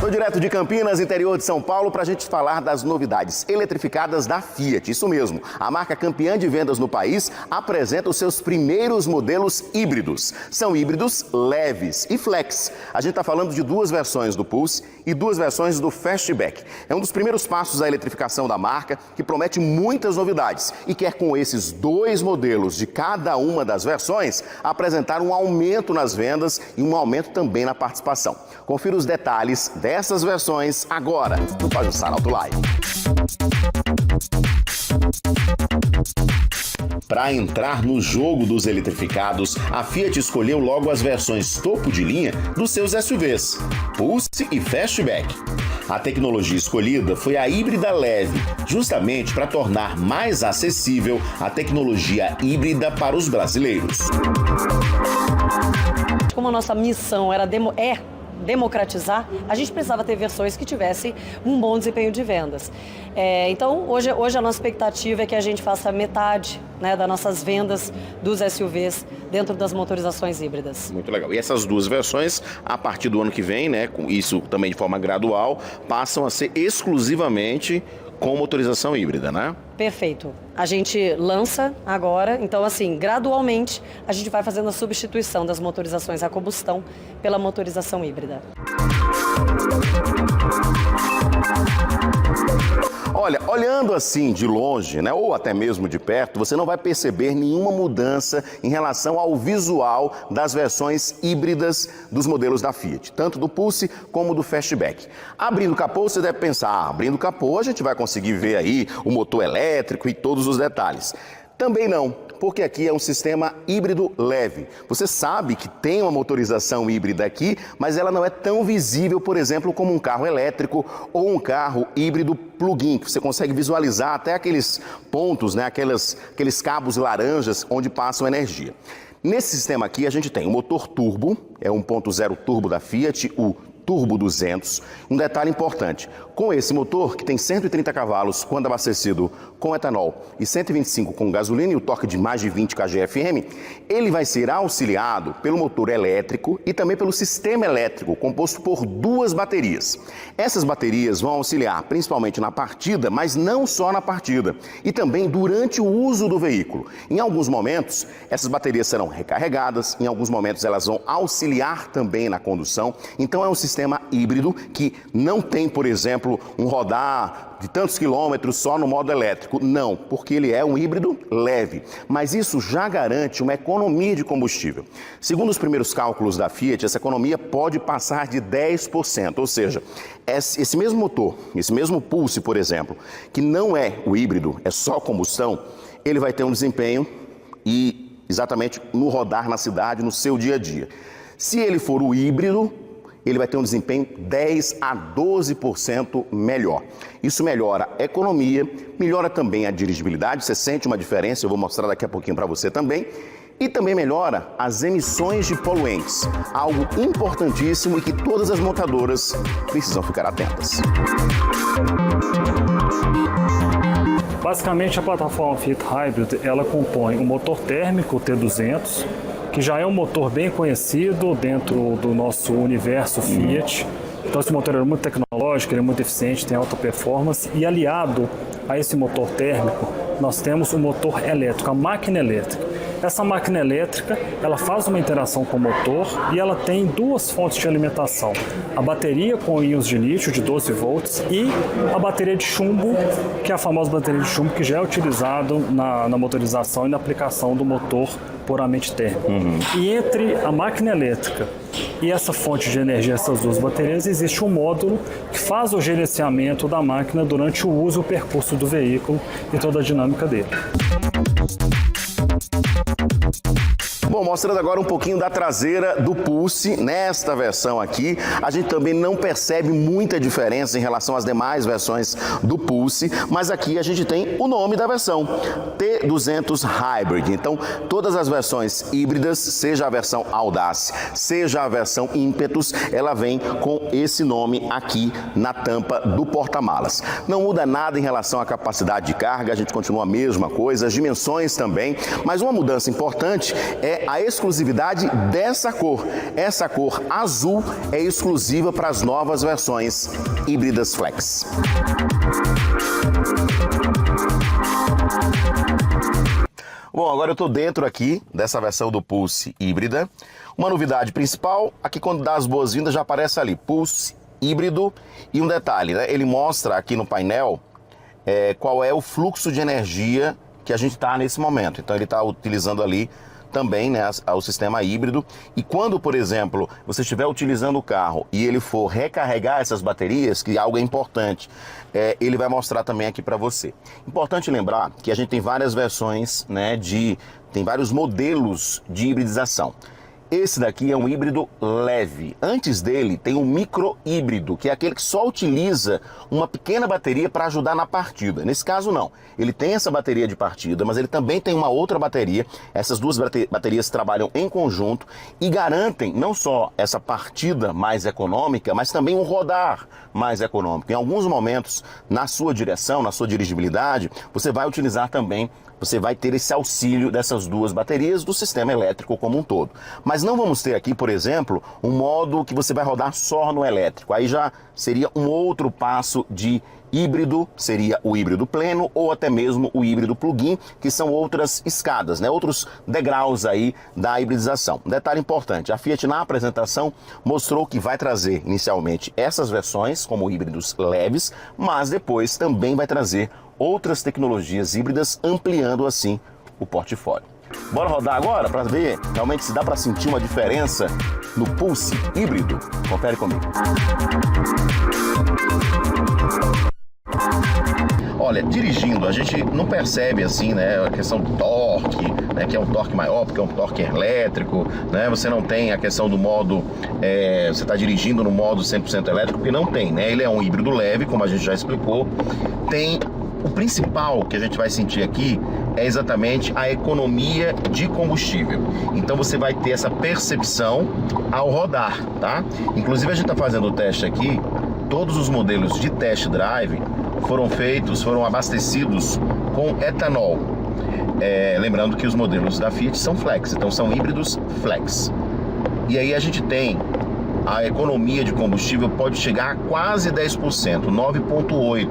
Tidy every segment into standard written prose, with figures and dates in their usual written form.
Estou direto de Campinas, interior de São Paulo, para a gente falar das novidades eletrificadas da Fiat. Isso mesmo, a marca campeã de vendas no país apresenta os seus primeiros modelos híbridos. São híbridos leves e flex. A gente está falando de duas versões do Pulse e duas versões do Fastback. É um dos primeiros passos da eletrificação da marca, que promete muitas novidades e quer, com esses dois modelos de cada uma das versões, apresentar um aumento nas vendas e um aumento também na participação. Confira os detalhes dessas versões agora no Pajusar Auto Live. Para entrar no jogo dos eletrificados, a Fiat escolheu logo as versões topo de linha dos seus SUVs, Pulse e Fastback. A tecnologia escolhida foi a híbrida leve, justamente para tornar mais acessível a tecnologia híbrida para os brasileiros. Como a nossa missão era democratizar, a gente precisava ter versões que tivessem um bom desempenho de vendas. Então, hoje a nossa expectativa é que a gente faça metade, né, das nossas vendas dos SUVs dentro das motorizações híbridas. Muito legal. E essas duas versões, a partir do ano que vem, né, com isso também de forma gradual, passam a ser exclusivamente com motorização híbrida, né? Perfeito. A gente lança agora, então assim, gradualmente a gente vai fazendo a substituição das motorizações a combustão pela motorização híbrida. Olha, olhando assim de longe, né, ou até mesmo de perto, você não vai perceber nenhuma mudança em relação ao visual das versões híbridas dos modelos da Fiat, tanto do Pulse como do Fastback. Abrindo o capô, você deve pensar, abrindo o capô a gente vai conseguir ver aí o motor elétrico e todos os detalhes. Também não, porque aqui é um sistema híbrido leve. Você sabe que tem uma motorização híbrida aqui, mas ela não é tão visível, por exemplo, como um carro elétrico ou um carro híbrido plug-in, que você consegue visualizar até aqueles pontos, né, aqueles cabos laranjas onde passam energia. Nesse sistema aqui a gente tem o motor turbo, é 1.0 turbo da Fiat, o Turbo 200. Um detalhe importante, com esse motor, que tem 130 cavalos quando abastecido com etanol e 125 com gasolina e o torque de mais de 20 kgfm, ele vai ser auxiliado pelo motor elétrico e também pelo sistema elétrico, composto por duas baterias. Essas baterias vão auxiliar principalmente na partida, mas não só na partida, e também durante o uso do veículo. Em alguns momentos, essas baterias serão recarregadas, em alguns momentos elas vão auxiliar também na condução, então é um sistema híbrido que não tem, por exemplo, um rodar de tantos quilômetros só no modo elétrico. Não, porque ele é um híbrido leve. Mas isso já garante uma economia de combustível. Segundo os primeiros cálculos da Fiat, essa economia pode passar de 10%. Ou seja, esse mesmo motor, esse mesmo Pulse, por exemplo, que não é o híbrido, é só combustão, ele vai ter um desempenho e exatamente no rodar na cidade, no seu dia a dia. Se ele for o híbrido, ele vai ter um desempenho 10 a 12% melhor. Isso melhora a economia, melhora também a dirigibilidade, você sente uma diferença, eu vou mostrar daqui a pouquinho para você também, e também melhora as emissões de poluentes, algo importantíssimo e que todas as montadoras precisam ficar atentas. Basicamente, a plataforma Fiat Hybrid, ela compõe um motor térmico T200, que já é um motor bem conhecido dentro do nosso universo Fiat. Então esse motor é muito tecnológico, ele é muito eficiente, tem alta performance, e aliado a esse motor térmico, nós temos o motor elétrico, a máquina elétrica. Essa máquina elétrica, ela faz uma interação com o motor e ela tem duas fontes de alimentação. A bateria com íons de lítio de 12 volts e a bateria de chumbo, que é a famosa bateria de chumbo que já é utilizado na motorização e na aplicação do motor puramente térmico. E entre a máquina elétrica e essa fonte de energia, essas duas baterias, existe um módulo que faz o gerenciamento da máquina durante o uso e o percurso do veículo e toda a dinâmica dele. Bom, mostrando agora um pouquinho da traseira do Pulse, nesta versão aqui, a gente também não percebe muita diferença em relação às demais versões do Pulse, mas aqui a gente tem o nome da versão, T200 Hybrid. Então, todas as versões híbridas, seja a versão Audace, seja a versão Impetus, ela vem com esse nome aqui na tampa do porta-malas. Não muda nada em relação à capacidade de carga, a gente continua a mesma coisa, as dimensões também, mas uma mudança importante é é a exclusividade dessa cor. Essa cor azul é exclusiva para as novas versões híbridas Flex. Bom, agora eu estou dentro aqui dessa versão do Pulse híbrida. Uma novidade principal, aqui quando dá as boas-vindas já aparece ali, Pulse híbrido. E um detalhe, né? Ele mostra aqui no painel qual é o fluxo de energia que a gente está nesse momento. Então ele está utilizando ali também, né, o sistema híbrido. E quando, por exemplo, você estiver utilizando o carro e ele for recarregar essas baterias, que algo é importante, ele vai mostrar também aqui para você. Importante lembrar que a gente tem várias versões, né, tem vários modelos de hibridização. Esse daqui é um híbrido leve. Antes dele tem um micro híbrido, que é aquele que só utiliza uma pequena bateria para ajudar na partida. Nesse caso não. Ele tem essa bateria de partida, mas ele também tem uma outra bateria. Essas duas baterias trabalham em conjunto e garantem não só essa partida mais econômica, mas também um rodar mais econômico. Em alguns momentos, na sua direção, na sua dirigibilidade, você vai utilizar também, você vai ter esse auxílio dessas duas baterias do sistema elétrico como um todo. Mas não vamos ter aqui, por exemplo, um modo que você vai rodar só no elétrico. Aí já seria um outro passo de híbrido, seria o híbrido pleno ou até mesmo o híbrido plug-in, que são outras escadas, né? Outros degraus aí da hibridização. Detalhe importante, a Fiat na apresentação mostrou que vai trazer inicialmente essas versões como híbridos leves, mas depois também vai trazer outras tecnologias híbridas, ampliando assim o portfólio. Bora rodar agora para ver realmente se dá para sentir uma diferença no Pulse híbrido? Confere comigo. Olha, dirigindo, a gente não percebe assim, né, a questão do torque, né, que é um torque maior, porque é um torque elétrico, né, você não tem a questão do modo, você está dirigindo no modo 100% elétrico, porque não tem, né, ele é um híbrido leve, como a gente já explicou. Tem o principal que a gente vai sentir aqui é exatamente a economia de combustível. Então você vai ter essa percepção ao rodar, tá? Inclusive a gente está fazendo o teste aqui, todos os modelos de test drive foram abastecidos com etanol. Lembrando que os modelos da Fiat são flex, então são híbridos flex. E aí a gente tem a economia de combustível pode chegar a quase 10%, 9,8%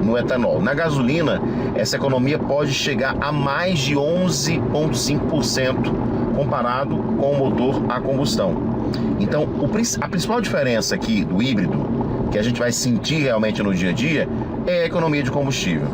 no etanol. Na gasolina, essa economia pode chegar a mais de 11,5% comparado com o motor a combustão. Então, a principal diferença aqui do híbrido, que a gente vai sentir realmente no dia a dia, é a economia de combustível.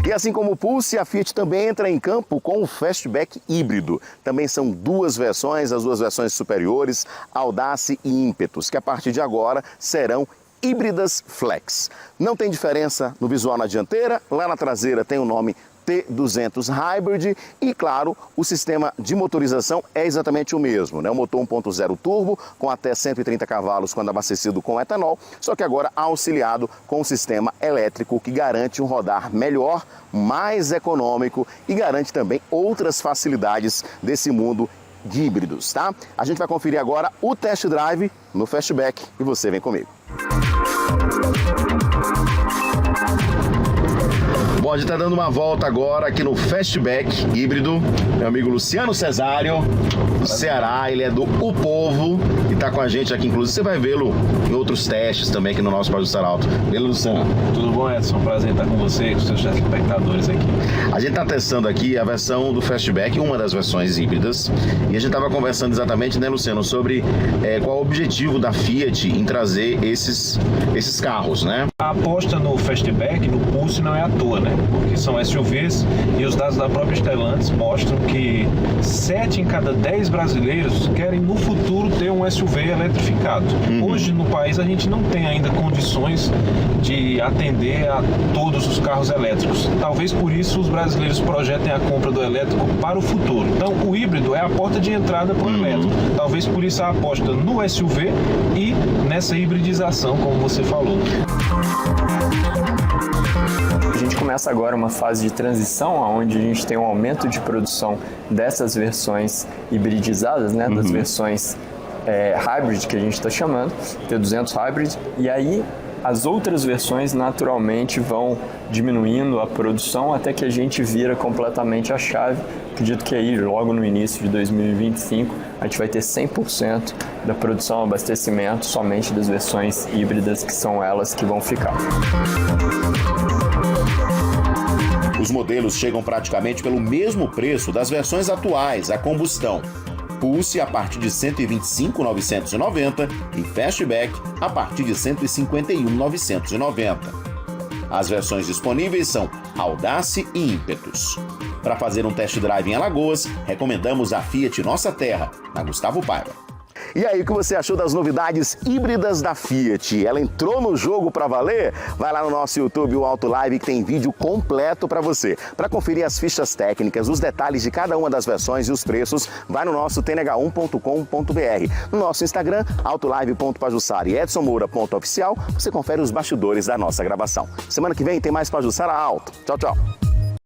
E assim como o Pulse, a Fiat também entra em campo com o Fastback híbrido. Também são duas versões, as duas versões superiores, Audace e Impetus, que a partir de agora serão híbridas flex. Não tem diferença no visual na dianteira, lá na traseira tem o nome T200 Hybrid e, claro, o sistema de motorização é exatamente o mesmo, né? O motor 1.0 turbo com até 130 cavalos quando abastecido com etanol, só que agora auxiliado com um sistema elétrico que garante um rodar melhor, mais econômico e garante também outras facilidades desse mundo de híbridos, tá? A gente vai conferir agora o test drive no Fastback e você vem comigo. Bom, a gente está dando uma volta agora aqui no Fastback híbrido. Meu amigo Luciano Cesário, do Ceará, ele é do O Povo e está com a gente aqui. Inclusive, você vai vê-lo em outros testes também aqui no nosso Pode do Alto. Beleza, Luciano? Tudo bom, Edson? Prazer estar com você e com os seus espectadores aqui. A gente está testando aqui a versão do Fastback, uma das versões híbridas. E a gente estava conversando exatamente, né, Luciano, sobre qual o objetivo da Fiat em trazer esses carros, né? A aposta no Fastback, no Pulse, não é à toa, né? Porque são SUVs e os dados da própria Stellantis mostram que 7 em cada 10 brasileiros querem no futuro ter um SUV eletrificado. Hoje no país a gente não tem ainda condições de atender a todos os carros elétricos. Talvez por isso os brasileiros projetem a compra do elétrico para o futuro. Então o híbrido é a porta de entrada para o elétrico. Talvez por isso a aposta no SUV e nessa hibridização, como você falou. A gente começa agora uma fase de transição, onde a gente tem um aumento de produção dessas versões hibridizadas, né, das versões hybrid que a gente está chamando, T200 Hybrid, e aí as outras versões naturalmente vão diminuindo a produção até que a gente vira completamente a chave. Acredito que aí, logo no início de 2025, a gente vai ter 100% da produção e abastecimento somente das versões híbridas, que são elas que vão ficar. Os modelos chegam praticamente pelo mesmo preço das versões atuais, a combustão. Pulse a partir de R$ 125.990 e Fastback a partir de R$ 151.990. As versões disponíveis são Audace e Impetus. Para fazer um test drive em Alagoas, recomendamos a Fiat Nossa Terra, na Gustavo Paiva. E aí, o que você achou das novidades híbridas da Fiat? Ela entrou no jogo para valer? Vai lá no nosso YouTube, o Auto Live, que tem vídeo completo para você. Para conferir as fichas técnicas, os detalhes de cada uma das versões e os preços, vai no nosso tnh1.com.br. No nosso Instagram, autolive.pajussara e edsonmoura.oficial, você confere os bastidores da nossa gravação. Semana que vem tem mais Pajussara Auto. Tchau, tchau.